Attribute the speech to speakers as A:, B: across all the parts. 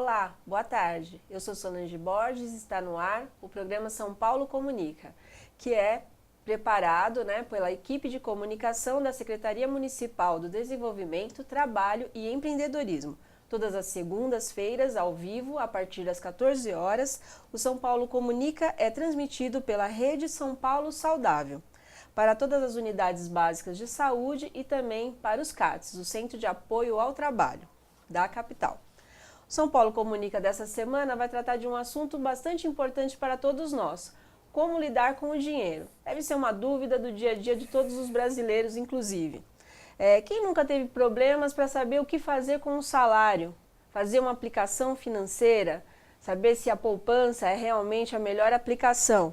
A: Olá, boa tarde. Eu sou Solange Borges, está no ar o programa São Paulo Comunica, que é preparado pela equipe de comunicação da Secretaria Municipal do Desenvolvimento, Trabalho e Empreendedorismo. Todas as segundas-feiras, ao vivo, a partir das 14 horas, o São Paulo Comunica é transmitido pela Rede São Paulo Saudável, para todas as unidades básicas de saúde e também para os CATs, o Centro de Apoio ao Trabalho, da capital. O São Paulo Comunica dessa semana vai tratar de um assunto bastante importante para todos nós: como lidar com o dinheiro. Deve ser uma dúvida do dia a dia de todos os brasileiros, inclusive. Quem nunca teve problemas para saber o que fazer com o salário, fazer uma aplicação financeira, saber se a poupança é realmente a melhor aplicação?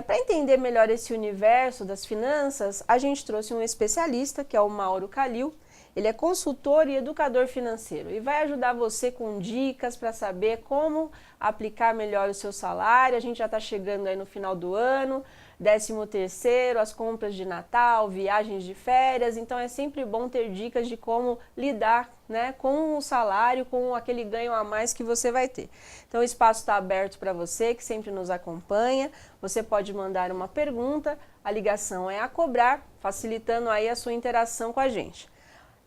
A: Para entender melhor esse universo das finanças, a gente trouxe um especialista, que é o Mauro Calil. Ele é consultor e educador financeiro e vai ajudar você com dicas para saber como aplicar melhor o seu salário. A gente já está chegando aí no final do ano, 13º, as compras de Natal, viagens de férias, então é sempre bom ter dicas de como lidar com o salário, com aquele ganho a mais que você vai ter. Então o espaço está aberto para você, que sempre nos acompanha. Você pode mandar uma pergunta, a ligação é a cobrar, facilitando aí a sua interação com a gente.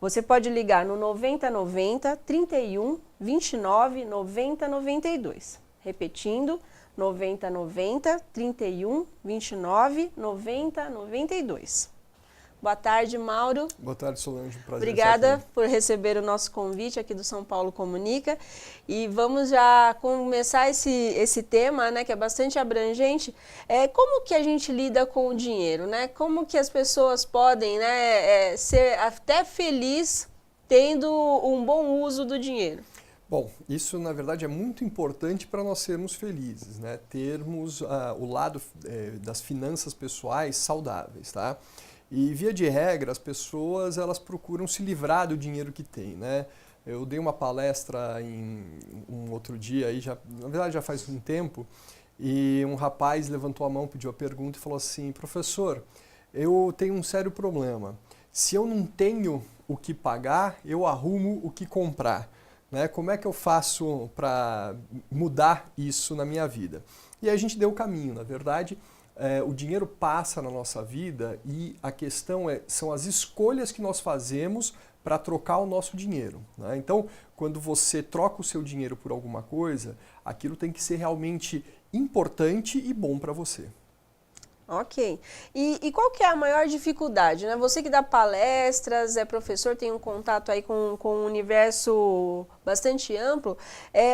A: Você pode ligar no 9090 31 29 90 92. Repetindo, 9090 31 29 90 92. Boa tarde, Mauro.
B: Boa tarde, Solange. Um prazer.
A: Obrigada por receber o nosso convite aqui do São Paulo Comunica. E vamos já começar esse tema, que é bastante abrangente. Como que a gente lida com o dinheiro, Como que as pessoas podem ser até felizes tendo um bom uso do dinheiro?
B: Bom, isso na verdade é muito importante para nós sermos felizes, Termos o lado das finanças pessoais saudáveis, tá? E via de regra, as pessoas elas procuram se livrar do dinheiro que têm, Eu dei uma palestra em um outro dia, aí na verdade já faz um tempo, e um rapaz levantou a mão, pediu a pergunta e falou assim: professor, eu tenho um sério problema. Se eu não tenho o que pagar, eu arrumo o que comprar. Como é que eu faço para mudar isso na minha vida? E aí a gente deu o caminho, na verdade. O dinheiro passa na nossa vida e a questão são as escolhas que nós fazemos para trocar o nosso dinheiro. Então, quando você troca o seu dinheiro por alguma coisa, aquilo tem que ser realmente importante e bom para você.
A: Ok. E qual que é a maior dificuldade? Você que dá palestras, é professor, tem um contato aí com um universo bastante amplo.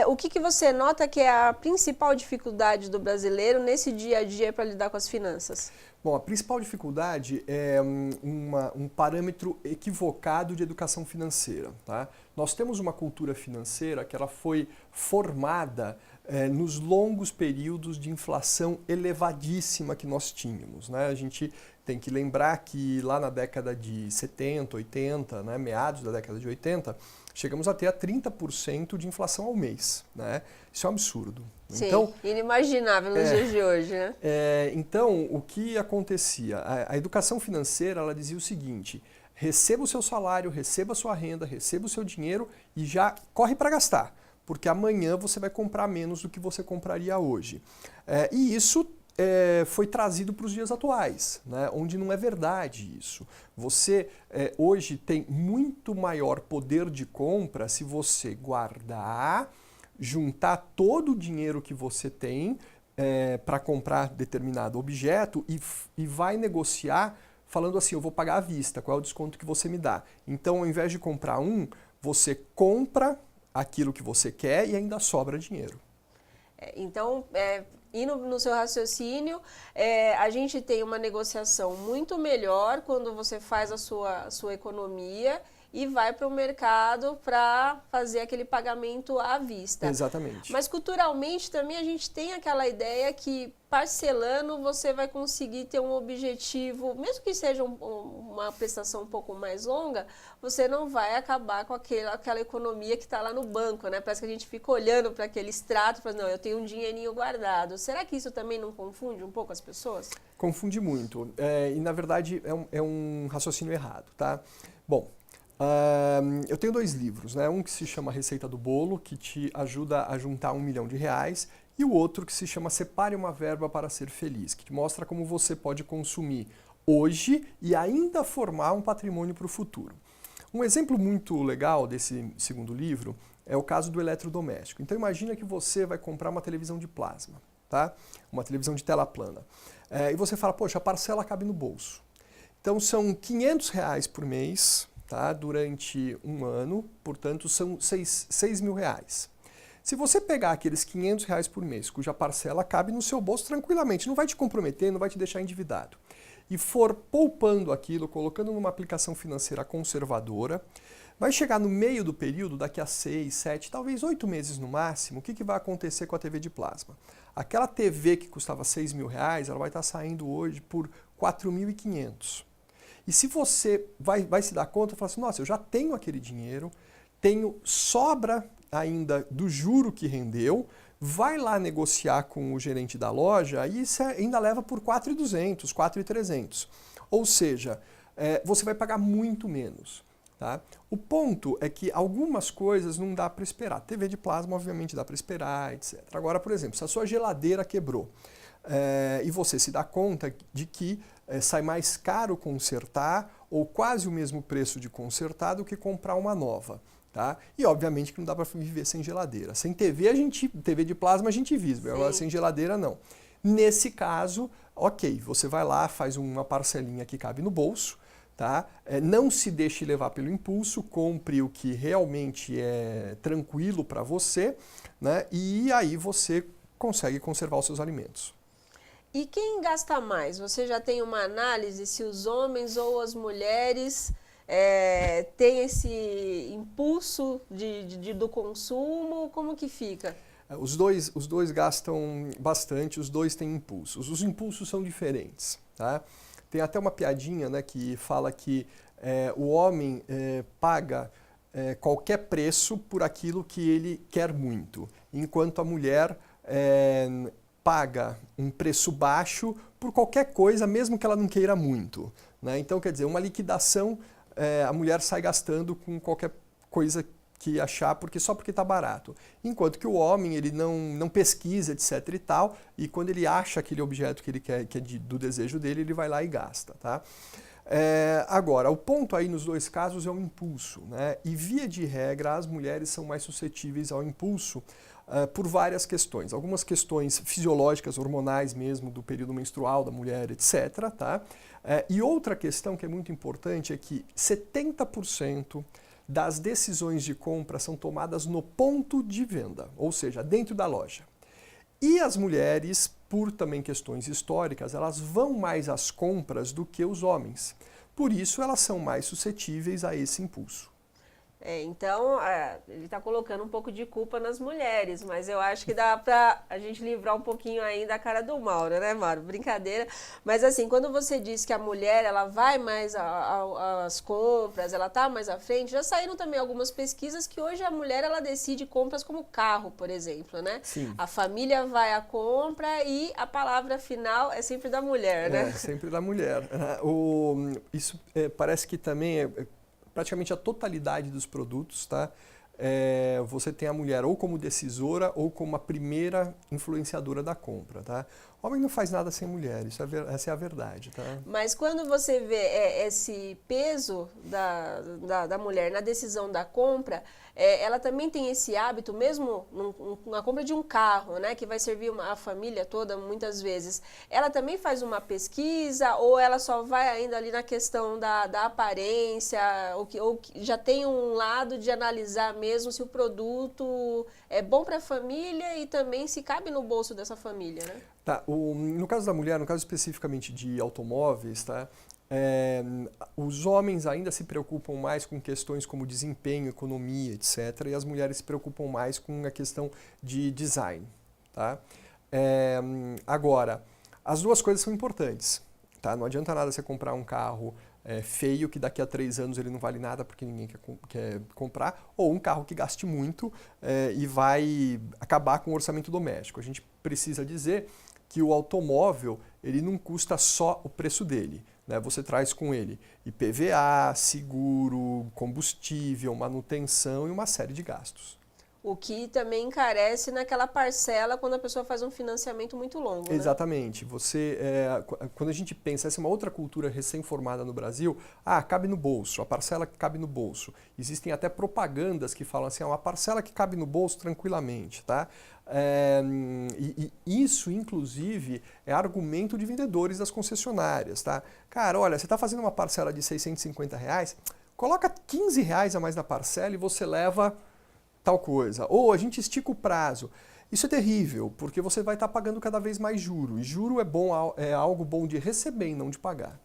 A: O que você nota que é a principal dificuldade do brasileiro nesse dia a dia para lidar com as finanças?
B: Bom, a principal dificuldade é um parâmetro equivocado de educação financeira, tá? Nós temos uma cultura financeira que ela foi formada nos longos períodos de inflação elevadíssima que nós tínhamos, A gente tem que lembrar que lá na década de 70, 80, meados da década de 80, chegamos a ter 30% de inflação ao mês, Isso é um absurdo.
A: Sim, então, inimaginável nos dias de hoje,
B: Então, o que acontecia? A educação financeira, ela dizia o seguinte: receba o seu salário, receba a sua renda, receba o seu dinheiro e já corre para gastar, porque amanhã você vai comprar menos do que você compraria hoje. E isso foi trazido para os dias atuais, onde não é verdade isso. Você hoje tem muito maior poder de compra se você guardar, juntar todo o dinheiro que você tem para comprar determinado objeto e vai negociar falando assim: eu vou pagar à vista, qual é o desconto que você me dá? Então, ao invés de comprar você compra aquilo que você quer e ainda sobra dinheiro.
A: Então, indo no seu raciocínio, a gente tem uma negociação muito melhor quando você faz a sua economia e vai para o mercado para fazer aquele pagamento à vista.
B: Exatamente.
A: Mas culturalmente também a gente tem aquela ideia que parcelando você vai conseguir ter um objetivo, mesmo que seja uma prestação um pouco mais longa, você não vai acabar com aquela economia que está lá no banco, Parece que a gente fica olhando para aquele extrato e fala: não, eu tenho um dinheirinho guardado. Será que isso também não confunde um pouco as pessoas?
B: Confunde muito. E na verdade é um raciocínio errado, tá? Bom, Eu tenho 2 livros, né? Um que se chama Receita do Bolo, que te ajuda a juntar R$1 milhão, e o outro que se chama Separe uma Verba para Ser Feliz, que te mostra como você pode consumir hoje e ainda formar um patrimônio para o futuro. Um exemplo muito legal desse segundo livro é o caso do eletrodoméstico. Então imagina que você vai comprar uma televisão de plasma, tá? Uma televisão de tela plana. E você fala, poxa, a parcela cabe no bolso. Então são R$500 por mês, tá? Durante um ano, portanto são R$6 mil. Se você pegar aqueles R$500 por mês, cuja parcela cabe no seu bolso tranquilamente, não vai te comprometer, não vai te deixar endividado, e for poupando aquilo, colocando numa aplicação financeira conservadora, vai chegar no meio do período, daqui a 6, 7, talvez 8 meses no máximo, o que vai acontecer com a TV de plasma? Aquela TV que custava R$6 mil, ela vai estar saindo hoje por R$4.500. E se você vai se dar conta, fala assim, nossa, eu já tenho aquele dinheiro, tenho sobra ainda do juro que rendeu, vai lá negociar com o gerente da loja e você ainda leva por R$4.200, R$4.300. Ou seja, você vai pagar muito menos. Tá? O ponto é que algumas coisas não dá para esperar. TV de plasma, obviamente, dá para esperar, etc. Agora, por exemplo, se a sua geladeira quebrou e você se dá conta de que sai mais caro consertar ou quase o mesmo preço de consertar do que comprar uma nova. Tá? E obviamente que não dá para viver sem geladeira. Sem TV, TV de plasma a gente vive, agora sem geladeira não. Nesse caso, ok, você vai lá, faz uma parcelinha que cabe no bolso, tá? Não se deixe levar pelo impulso, compre o que realmente é tranquilo para você, né? E aí você consegue conservar os seus alimentos.
A: E quem gasta mais? Você já tem uma análise se os homens ou as mulheres tem esse impulso do consumo, como que fica?
B: Os dois gastam bastante, os dois têm impulsos. Os impulsos são diferentes. Tá? Tem até uma piadinha, né, que fala que o homem paga qualquer preço por aquilo que ele quer muito, enquanto a mulher paga um preço baixo por qualquer coisa, mesmo que ela não queira muito. Né? Então, quer dizer, uma liquidação, a mulher sai gastando com qualquer coisa que achar, só porque está barato. Enquanto que o homem, ele não pesquisa, etc e tal, e quando ele acha aquele objeto que ele quer, que é do desejo dele, ele vai lá e gasta. Tá? Agora, o ponto aí nos dois casos é o impulso. Né? E via de regra, as mulheres são mais suscetíveis ao impulso por várias questões. Algumas questões fisiológicas, hormonais mesmo, do período menstrual da mulher, etc. Tá? E outra questão que é muito importante é que 70% das decisões de compra são tomadas no ponto de venda, ou seja, dentro da loja. E as mulheres, por também questões históricas, elas vão mais às compras do que os homens. Por isso, elas são mais suscetíveis a esse impulso.
A: Então, ele está colocando um pouco de culpa nas mulheres, mas eu acho que dá para a gente livrar um pouquinho aí da cara do Mauro, né, Mauro? Brincadeira. Mas assim, quando você diz que a mulher ela vai mais às compras, ela está mais à frente, já saíram também algumas pesquisas que hoje a mulher ela decide compras como carro, por exemplo, né?
B: Sim.
A: A família vai à compra e a palavra final é sempre da mulher, né?
B: Sempre da mulher. Isso parece que também praticamente a totalidade dos produtos, tá? Você tem a mulher ou como decisora ou como a primeira influenciadora da compra, tá? O homem não faz nada sem mulher, essa é a verdade, tá?
A: Mas quando você vê esse peso da mulher na decisão da compra, ela também tem esse hábito, mesmo na compra de um carro, né, que vai servir a família toda muitas vezes, ela também faz uma pesquisa ou ela só vai ainda ali na questão da aparência, ou já tem um lado de analisar mesmo se o produto é bom para a família e também se cabe no bolso dessa família, né?
B: Tá, no caso da mulher, no caso especificamente de automóveis, tá? Os homens ainda se preocupam mais com questões como desempenho, economia, etc. E as mulheres se preocupam mais com a questão de design. Tá? Agora, as duas coisas são importantes. Tá? Não adianta nada você comprar um carro feio que daqui a 3 anos ele não vale nada porque ninguém quer comprar, ou um carro que gaste muito e vai acabar com o orçamento doméstico. A gente precisa dizer que o automóvel ele não custa só o preço dele. né, você traz com ele IPVA, seguro, combustível, manutenção e uma série de gastos.
A: O que também encarece naquela parcela quando a pessoa faz um financiamento muito longo, né?
B: Exatamente. Quando a gente pensa, essa é uma outra cultura recém-formada no Brasil, cabe no bolso, a parcela que cabe no bolso. Existem até propagandas que falam assim, uma parcela que cabe no bolso tranquilamente, tá? E isso, inclusive, é argumento de vendedores das concessionárias, tá? Cara, olha, você está fazendo uma parcela de R$650, coloca R$15 a mais na parcela e você leva tal coisa. Ou a gente estica o prazo. Isso é terrível, porque você vai estar pagando cada vez mais juro. E juro é algo bom de receber e não de pagar.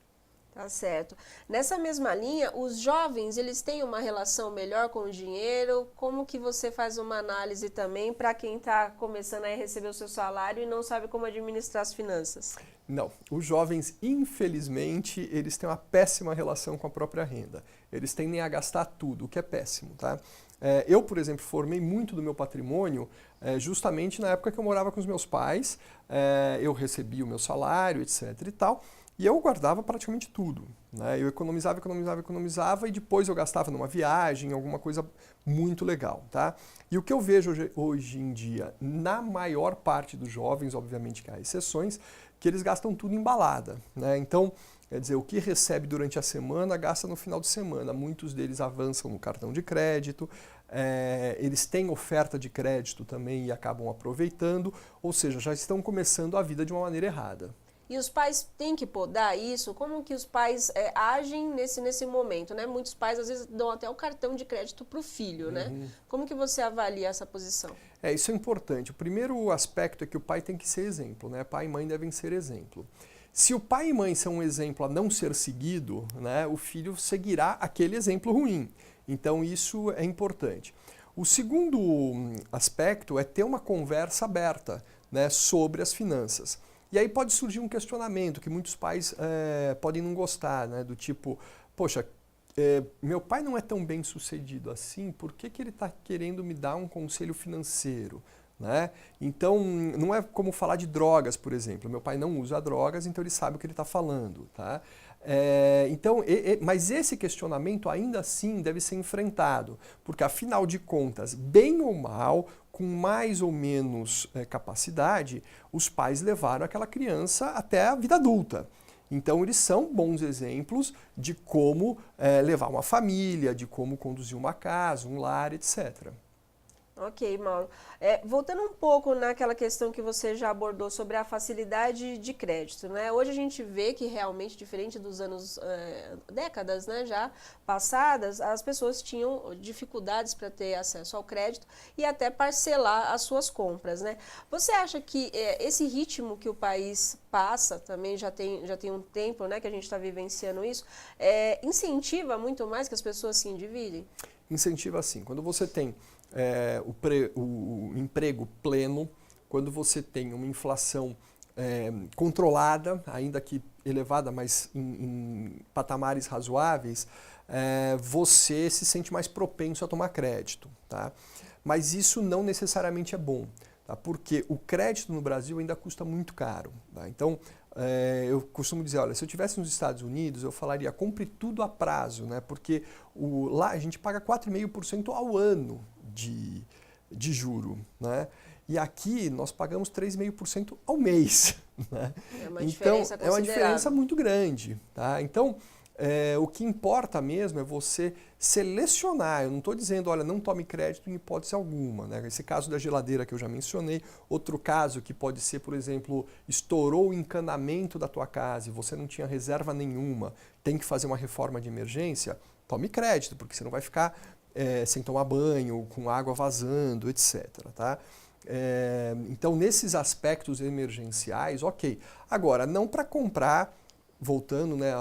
A: Tá certo. Nessa mesma linha, os jovens, eles têm uma relação melhor com o dinheiro? Como que você faz uma análise também para quem está começando a receber o seu salário e não sabe como administrar as finanças?
B: Não. Os jovens, infelizmente, eles têm uma péssima relação com a própria renda. Eles tendem a gastar tudo, o que é péssimo, tá? Eu, por exemplo, formei muito do meu patrimônio justamente na época que eu morava com os meus pais. Eu recebia o meu salário, etc. e tal. E eu guardava praticamente tudo, né? Eu economizava e depois eu gastava numa viagem, alguma coisa muito legal, tá? E o que eu vejo hoje em dia, na maior parte dos jovens, obviamente que há exceções, que eles gastam tudo em balada, né? Então, quer dizer, o que recebe durante a semana, gasta no final de semana. Muitos deles avançam no cartão de crédito, eles têm oferta de crédito também e acabam aproveitando, ou seja, já estão começando a vida de uma maneira errada.
A: E os pais têm que podar isso? Como que os pais agem nesse momento, né? Muitos pais, às vezes, dão até o cartão de crédito para o filho, né? Como que você avalia essa posição?
B: Isso é importante. O primeiro aspecto é que o pai tem que ser exemplo, né? Pai e mãe devem ser exemplo. Se o pai e mãe são um exemplo a não ser seguido, né, o filho seguirá aquele exemplo ruim. Então isso é importante. O segundo aspecto é ter uma conversa aberta, né, sobre as finanças. E aí pode surgir um questionamento que muitos pais podem não gostar, né, do tipo, poxa, meu pai não é tão bem sucedido assim, por que ele está querendo me dar um conselho financeiro? Né? Então, não é como falar de drogas, por exemplo. Meu pai não usa drogas, então ele sabe o que ele está falando. Tá? Mas esse questionamento ainda assim deve ser enfrentado, porque afinal de contas, bem ou mal, com mais ou menos capacidade, os pais levaram aquela criança até a vida adulta. Então, eles são bons exemplos de como levar uma família, de como conduzir uma casa, um lar, etc.
A: Ok, Mauro. Voltando um pouco naquela questão que você já abordou sobre a facilidade de crédito, né? Hoje a gente vê que realmente, diferente dos anos, décadas, né, já passadas, as pessoas tinham dificuldades para ter acesso ao crédito e até parcelar as suas compras, né? Você acha que esse ritmo que o país passa, também já tem um tempo, né, que a gente está vivenciando isso, incentiva muito mais que as pessoas se endividem?
B: Incentiva sim. Quando você tem o emprego pleno, quando você tem uma inflação controlada, ainda que elevada, mas em patamares razoáveis, você se sente mais propenso a tomar crédito. Tá? Mas isso não necessariamente é bom, tá? Porque o crédito no Brasil ainda custa muito caro. Tá? Então, eu costumo dizer, olha, se eu estivesse nos Estados Unidos, eu falaria, compre tudo a prazo, né? Porque lá a gente paga 4,5% ao ano de juro, né? E aqui nós pagamos 3,5% ao mês. Né? Então, é uma diferença muito grande. Tá? Então, o que importa mesmo é você selecionar. Eu não estou dizendo, olha, não tome crédito em hipótese alguma. Né? Esse caso da geladeira que eu já mencionei. Outro caso que pode ser, por exemplo, estourou o encanamento da tua casa e você não tinha reserva nenhuma, tem que fazer uma reforma de emergência, tome crédito, porque você não vai ficar sem tomar banho, com água vazando, etc. Tá? Então, nesses aspectos emergenciais, ok. Agora, não para comprar, voltando, né,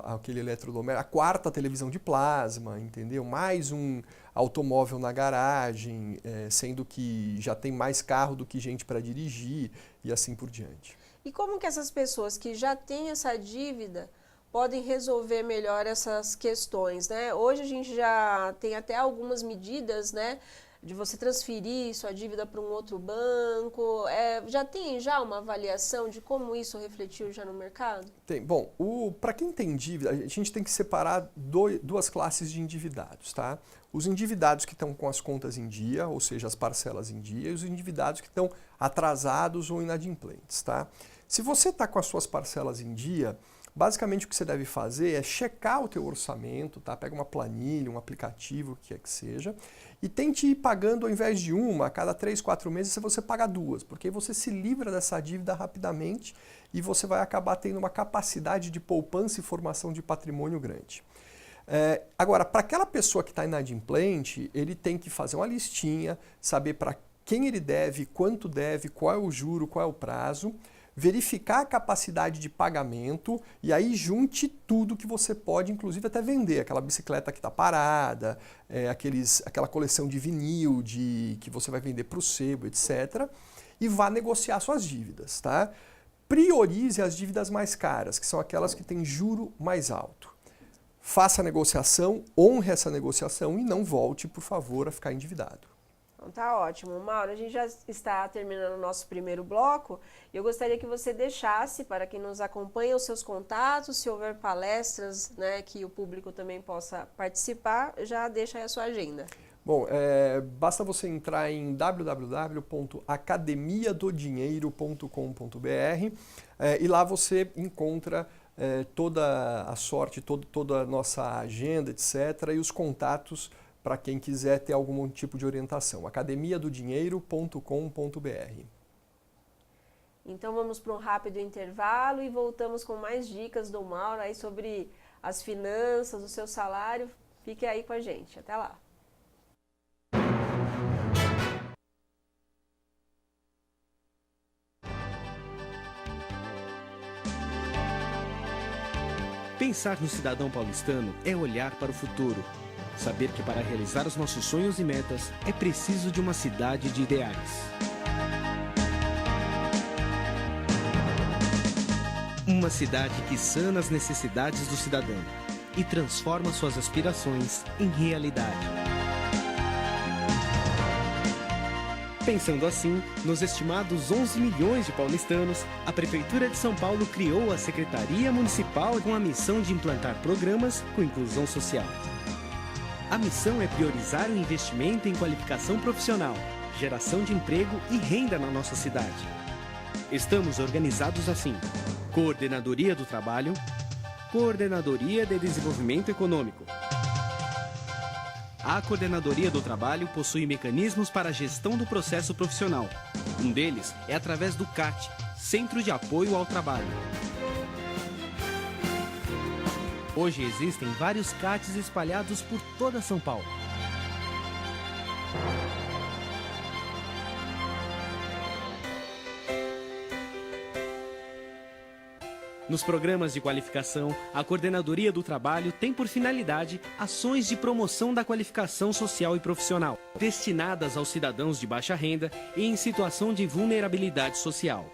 B: àquele eletrodoméstico, a quarta televisão de plasma, entendeu? Mais um automóvel na garagem, sendo que já tem mais carro do que gente para dirigir e assim por diante.
A: E como que essas pessoas que já têm essa dívida podem resolver melhor essas questões, né? Hoje a gente já tem até algumas medidas, né, de você transferir sua dívida para um outro banco? Já tem uma avaliação de como isso refletiu já no mercado?
B: Tem. Bom, para quem tem dívida, a gente tem que separar duas classes de endividados, tá? Os endividados que estão com as contas em dia, ou seja, as parcelas em dia, e os endividados que estão atrasados ou inadimplentes, tá? Se você está com as suas parcelas em dia, basicamente o que você deve fazer é checar o teu orçamento, tá? Pega uma planilha, um aplicativo, o que quer que seja, e tente ir pagando ao invés de uma, a cada 3, 4 meses você paga 2, porque aí você se livra dessa dívida rapidamente e você vai acabar tendo uma capacidade de poupança e formação de patrimônio grande. Agora, para aquela pessoa que está inadimplente, ele tem que fazer uma listinha, saber para quem ele deve, quanto deve, qual é o juro, qual é o prazo, verificar a capacidade de pagamento e aí junte tudo que você pode, inclusive até vender, aquela bicicleta que está parada, aquela coleção de vinil que você vai vender para o sebo, etc. E vá negociar suas dívidas, tá? Priorize as dívidas mais caras, que são aquelas que têm juro mais alto. Faça a negociação, honre essa negociação e não volte, por favor, a ficar endividado.
A: Então tá ótimo. Mauro, a gente já está terminando o nosso primeiro bloco e eu gostaria que você deixasse para quem nos acompanha os seus contatos, se houver palestras, né, que o público também possa participar, já deixa aí a sua agenda.
B: Bom, basta você entrar em www.academiadodinheiro.com.br e lá você encontra toda a sorte, toda a nossa agenda, etc. e os contatos para quem quiser ter algum tipo de orientação. academiadodinheiro.com.br.
A: Então vamos para um rápido intervalo e voltamos com mais dicas do Mauro aí sobre as finanças, o seu salário. Fique aí com a gente. Até lá.
C: Pensar no cidadão paulistano é olhar para o futuro. Saber que para realizar os nossos sonhos e metas é preciso de uma cidade de ideais. Uma cidade que sana as necessidades do cidadão e transforma suas aspirações em realidade. Pensando assim, nos estimados 11 milhões de paulistanos, a Prefeitura de São Paulo criou a Secretaria Municipal com a missão de implantar programas com inclusão social. A missão é priorizar o investimento em qualificação profissional, geração de emprego e renda na nossa cidade. Estamos organizados assim: Coordenadoria do Trabalho, Coordenadoria de Desenvolvimento Econômico. A Coordenadoria do Trabalho possui mecanismos para a gestão do processo profissional. Um deles é através do CAT, Centro de Apoio ao Trabalho. Hoje existem vários CATs espalhados por toda São Paulo. Nos programas de qualificação, a Coordenadoria do Trabalho tem por finalidade ações de promoção da qualificação social e profissional, destinadas aos cidadãos de baixa renda e em situação de vulnerabilidade social.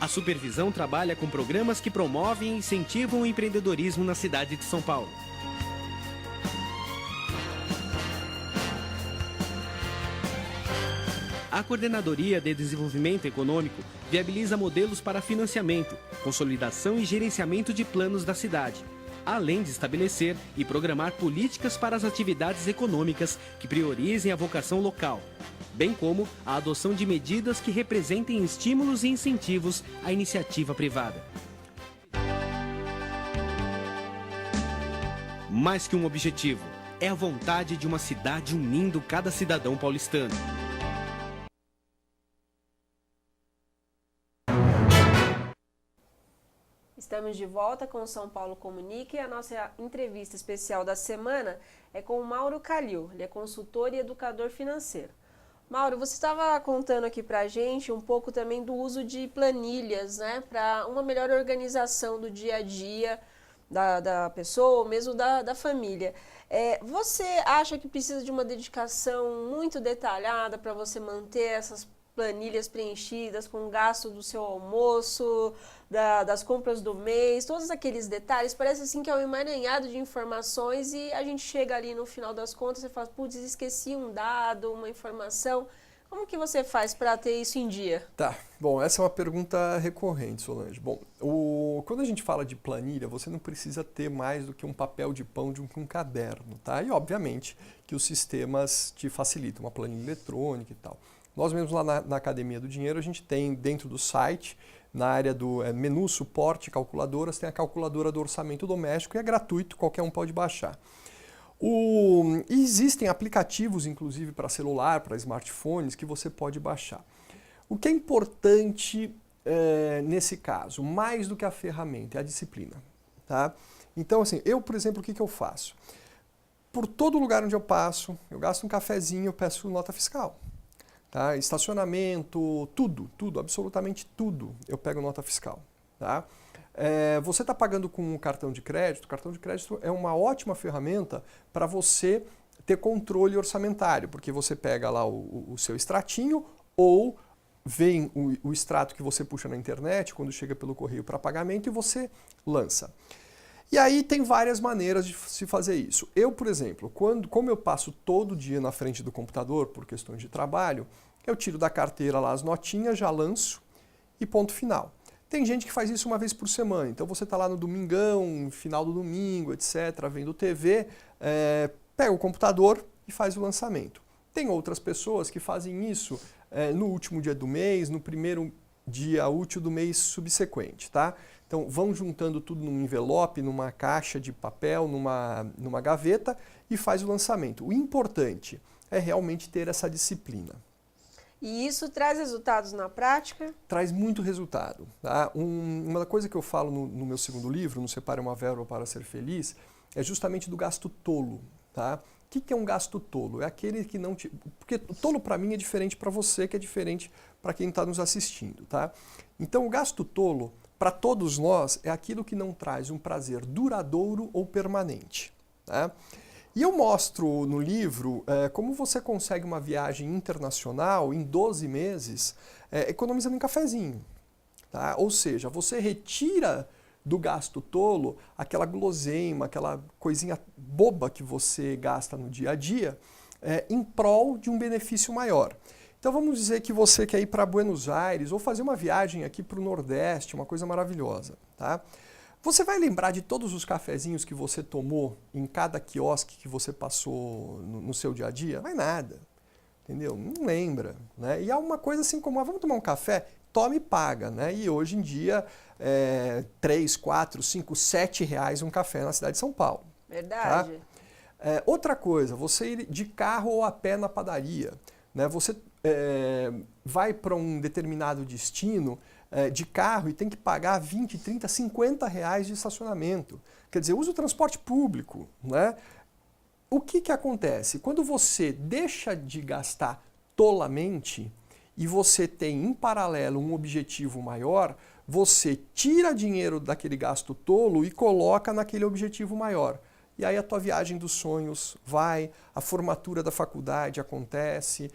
C: A supervisão trabalha com programas que promovem e incentivam o empreendedorismo na cidade de São Paulo. A Coordenadoria de Desenvolvimento Econômico viabiliza modelos para financiamento, consolidação e gerenciamento de planos da cidade, além de estabelecer e programar políticas para as atividades econômicas que priorizem a vocação local, bem como a adoção de medidas que representem estímulos e incentivos à iniciativa privada. Mais que um objetivo, é a vontade de uma cidade unindo cada cidadão paulistano.
A: Estamos de volta com o São Paulo Comunica e a nossa entrevista especial da semana é com o Mauro Calil. Ele é consultor e educador financeiro. Mauro, você estava contando aqui para a gente um pouco também do uso de planilhas, né, para uma melhor organização do dia a dia da pessoa, ou mesmo da família. Você acha que precisa de uma dedicação muito detalhada para você manter essas planilhas preenchidas com o gasto do seu almoço, das compras do mês, todos aqueles detalhes, parece assim que é um emaranhado de informações e a gente chega ali no final das contas e fala, putz, esqueci um dado, uma informação. Como que você faz para ter isso em dia?
B: Tá, bom, essa é uma pergunta recorrente, Solange. Bom, quando a gente fala de planilha, você não precisa ter mais do que um papel de pão de um caderno, tá? E obviamente que os sistemas te facilitam, uma planilha eletrônica e tal. Nós mesmos lá na Academia do Dinheiro, a gente tem dentro do site, na área do menu, suporte, calculadoras, tem a calculadora do orçamento doméstico e é gratuito, qualquer um pode baixar. E existem aplicativos, inclusive, para celular, para smartphones, que você pode baixar. O que é importante nesse caso, mais do que a ferramenta, é a disciplina. Tá? Então, assim, eu, por exemplo, o que eu faço? Por todo lugar onde eu passo, eu gasto um cafezinho, eu peço nota fiscal. Tá? Estacionamento, tudo, absolutamente tudo, eu pego nota fiscal. Tá? Você está pagando com um cartão de crédito. O cartão de crédito é uma ótima ferramenta para você ter controle orçamentário, porque você pega lá o seu extratinho ou vem o extrato que você puxa na internet quando chega pelo correio para pagamento e você lança. E aí tem várias maneiras de se fazer isso. Eu, por exemplo, como eu passo todo dia na frente do computador por questões de trabalho, eu tiro da carteira lá as notinhas, já lanço e ponto final. Tem gente que faz isso uma vez por semana, então você está lá no domingão, final do domingo, etc., vendo TV, pega o computador e faz o lançamento. Tem outras pessoas que fazem isso no último dia do mês, no primeiro dia útil do mês subsequente, tá? Então vão juntando tudo num envelope, numa caixa de papel, numa gaveta e faz o lançamento. O importante é realmente ter essa disciplina.
A: E isso traz resultados na prática?
B: Traz muito resultado. Tá? Uma coisa que eu falo no meu segundo livro, No Separe uma Verba para Ser Feliz, é justamente do gasto tolo. Tá? O que é um gasto tolo? É aquele que não te... Porque tolo para mim é diferente para você, que é diferente para quem está nos assistindo. Tá? Então o gasto tolo, para todos nós, é aquilo que não traz um prazer duradouro ou permanente. Tá? E eu mostro no livro como você consegue uma viagem internacional em 12 meses economizando em cafezinho. Tá? Ou seja, você retira do gasto tolo aquela guloseima, aquela coisinha boba que você gasta no dia a dia em prol de um benefício maior. Então vamos dizer que você quer ir para Buenos Aires ou fazer uma viagem aqui para o Nordeste, uma coisa maravilhosa. Tá? Você vai lembrar de todos os cafezinhos que você tomou em cada quiosque que você passou no seu dia a dia? Vai nada, entendeu? Não lembra, né? E há uma coisa assim como, vamos tomar um café? Tome e paga, né? E hoje em dia, 3, 4, 5, 7 reais um café na cidade de São Paulo.
A: Verdade.
B: Tá? Outra coisa, você ir de carro ou a pé na padaria, né? Você vai para um determinado destino de carro e tem que pagar 20, 30, 50 reais de estacionamento. Quer dizer, usa o transporte público. Né? O que acontece? Quando você deixa de gastar tolamente e você tem em paralelo um objetivo maior, você tira dinheiro daquele gasto tolo e coloca naquele objetivo maior. E aí a tua viagem dos sonhos vai, a formatura da faculdade acontece,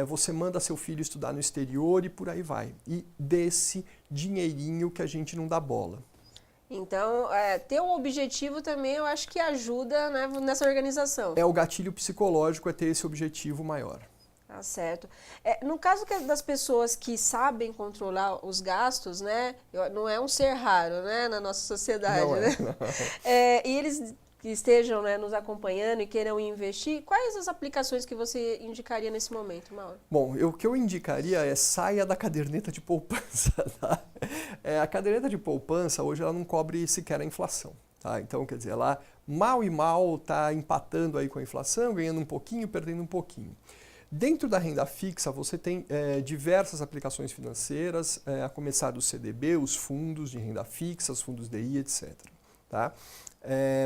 B: você manda seu filho estudar no exterior e por aí vai. E desse dinheirinho que a gente não dá bola.
A: Então, ter um objetivo também eu acho que ajuda, né, nessa organização.
B: O gatilho psicológico é ter esse objetivo maior.
A: Tá certo. No caso das pessoas que sabem controlar os gastos, né, não é um ser raro, né, na nossa sociedade,
B: Não é,
A: né?
B: não.
A: E eles que estejam, né, nos acompanhando e queiram investir, quais as aplicações que você indicaria nesse momento, Mauro?
B: Bom, o que eu indicaria é saia da caderneta de poupança. Tá? A caderneta de poupança hoje ela não cobre sequer a inflação. Tá? Então, quer dizer, ela mal e mal está empatando aí com a inflação, ganhando um pouquinho, perdendo um pouquinho. Dentro da renda fixa, você tem diversas aplicações financeiras, a começar do CDB, os fundos de renda fixa, os fundos DI, etc. Tá?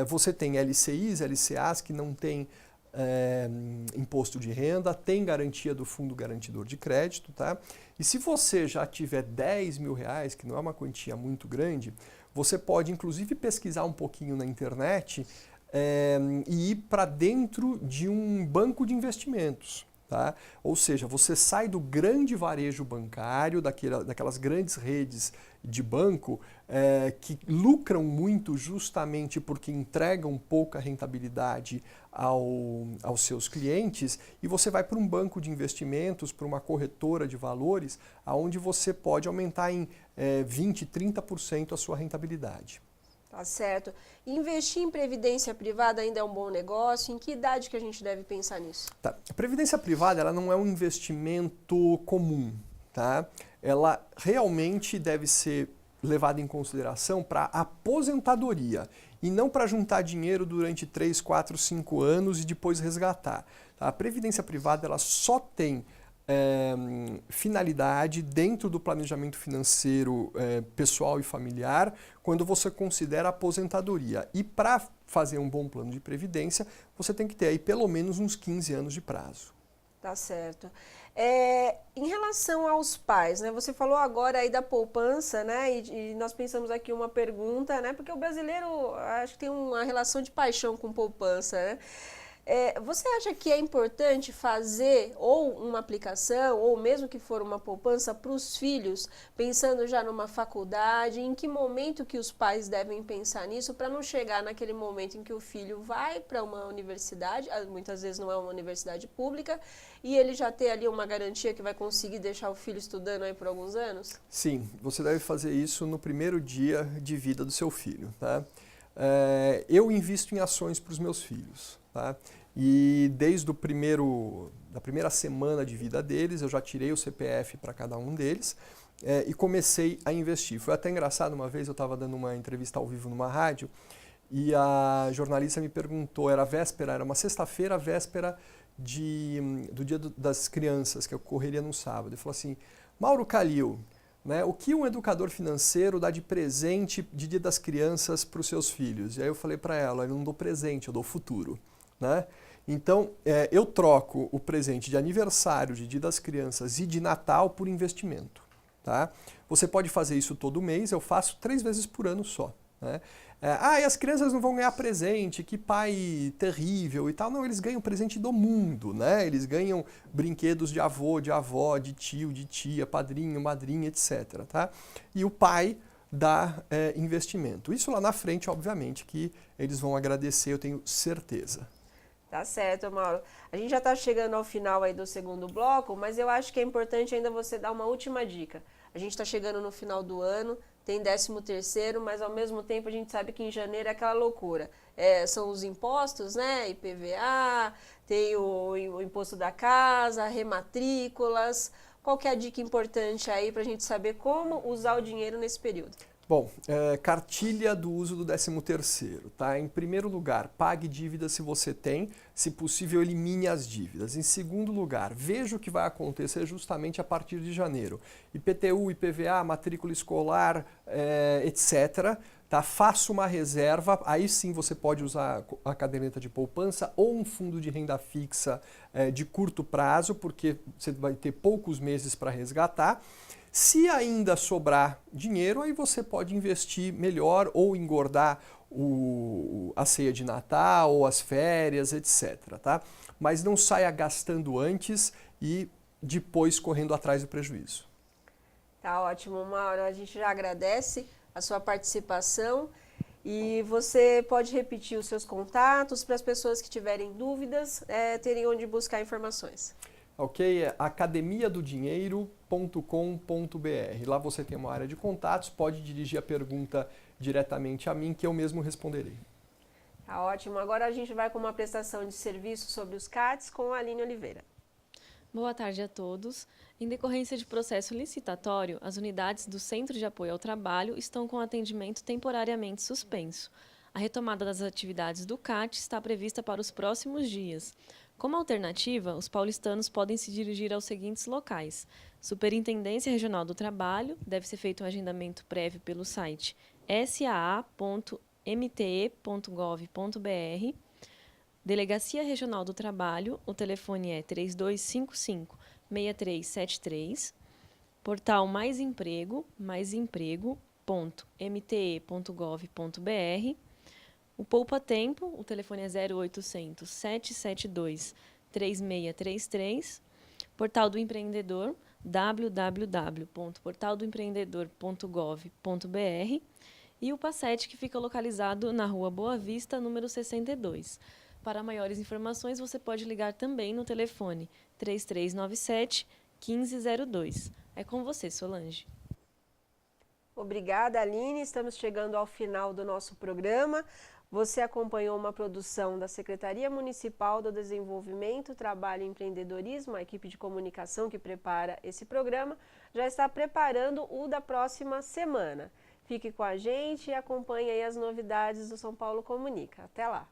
B: Você tem LCIs, LCAs que não tem imposto de renda, tem garantia do fundo garantidor de crédito. Tá? E se você já tiver 10 mil reais, que não é uma quantia muito grande, você pode inclusive pesquisar um pouquinho na internet e ir para dentro de um banco de investimentos. Tá? Ou seja, você sai do grande varejo bancário, daquelas grandes redes de banco que lucram muito justamente porque entregam pouca rentabilidade aos seus clientes, e você vai para um banco de investimentos, para uma corretora de valores, onde você pode aumentar em 20%, 30% a sua rentabilidade.
A: Tá certo. Investir em previdência privada ainda é um bom negócio? Em que idade que a gente deve pensar nisso?
B: Tá. A previdência privada ela não é um investimento comum. Tá? Ela realmente deve ser levada em consideração para aposentadoria e não para juntar dinheiro durante 3, 4, 5 anos e depois resgatar. Tá? A previdência privada ela só tem finalidade dentro do planejamento financeiro pessoal e familiar quando você considera a aposentadoria. E para fazer um bom plano de previdência, você tem que ter aí pelo menos uns 15 anos de prazo.
A: Tá certo. Em relação aos pais, né? Você falou agora aí da poupança, né? E nós pensamos aqui uma pergunta, né? Porque o brasileiro acho que tem uma relação de paixão com poupança, né? Você acha que é importante fazer ou uma aplicação, ou mesmo que for uma poupança para os filhos, pensando já numa faculdade? Em que momento que os pais devem pensar nisso para não chegar naquele momento em que o filho vai para uma universidade, muitas vezes não é uma universidade pública, e ele já ter ali uma garantia que vai conseguir deixar o filho estudando aí por alguns anos?
B: Sim, você deve fazer isso no primeiro dia de vida do seu filho. Tá? Eu invisto em ações para os meus filhos. Tá? E desde da primeira semana de vida deles, eu já tirei o CPF para cada um deles e comecei a investir. Foi até engraçado, uma vez eu estava dando uma entrevista ao vivo numa rádio e a jornalista me perguntou, era uma sexta-feira, véspera do Dia das Crianças, que ocorreria no sábado. Ele falou assim, Mauro Calil, né, o que um educador financeiro dá de presente de Dia das Crianças para os seus filhos? E aí eu falei para ela, eu não dou presente, eu dou futuro. Né? Então, eu troco o presente de aniversário, de Dia das Crianças e de Natal por investimento. Tá? Você pode fazer isso todo mês, eu faço 3 vezes por ano só. Né? E as crianças não vão ganhar presente, que pai terrível e tal. Não, eles ganham presente do mundo, né? Eles ganham brinquedos de avô, de avó, de tio, de tia, padrinho, madrinha, etc. Tá? E o pai dá investimento. Isso lá na frente, obviamente, que eles vão agradecer, eu tenho certeza.
A: Tá certo, Mauro. A gente já está chegando ao final aí do segundo bloco, mas eu acho que é importante ainda você dar uma última dica. A gente está chegando no final do ano, tem 13º, mas ao mesmo tempo a gente sabe que em janeiro é aquela loucura. São os impostos, né? IPVA, tem o imposto da casa, rematrículas. Qual que é a dica importante aí para a gente saber como usar o dinheiro nesse período?
B: Bom, cartilha do uso do 13º, tá? Em primeiro lugar, pague dívidas se você tem, se possível elimine as dívidas. Em segundo lugar, veja o que vai acontecer justamente a partir de janeiro. IPTU, IPVA, matrícula escolar, etc. Tá? Faça uma reserva, aí sim você pode usar a caderneta de poupança ou um fundo de renda fixa de curto prazo, porque você vai ter poucos meses para resgatar. Se ainda sobrar dinheiro, aí você pode investir melhor ou engordar a ceia de Natal ou as férias, etc. Tá? Mas não saia gastando antes e depois correndo atrás do prejuízo.
A: Tá ótimo, Mauro. A gente já agradece a sua participação e você pode repetir os seus contatos para as pessoas que tiverem dúvidas terem onde buscar informações.
B: Ok? É academiadodinheiro.com.br. Lá você tem uma área de contatos, pode dirigir a pergunta diretamente a mim que eu mesmo responderei.
A: Tá ótimo. Agora a gente vai com uma prestação de serviço sobre os CATs com a Aline Oliveira.
D: Boa tarde a todos. Em decorrência de processo licitatório, as unidades do Centro de Apoio ao Trabalho estão com atendimento temporariamente suspenso. A retomada das atividades do CAT está prevista para os próximos dias. Como alternativa, os paulistanos podem se dirigir aos seguintes locais: Superintendência Regional do Trabalho, deve ser feito um agendamento prévio pelo site saa.mte.gov.br. Delegacia Regional do Trabalho, o telefone é 3255-6373. Portal Mais Emprego, maisemprego.mte.gov.br. O Poupa Tempo, o telefone é 0800 772 3633, Portal do Empreendedor, www.portaldoempreendedor.gov.br, e o PACET, que fica localizado na Rua Boa Vista, número 62. Para maiores informações, você pode ligar também no telefone 3397-1502. É com você, Solange.
A: Obrigada, Aline. Estamos chegando ao final do nosso programa. Você acompanhou uma produção da Secretaria Municipal do Desenvolvimento, Trabalho e Empreendedorismo. A equipe de comunicação que prepara esse programa já está preparando o da próxima semana. Fique com a gente e acompanhe aí as novidades do São Paulo Comunica. Até lá!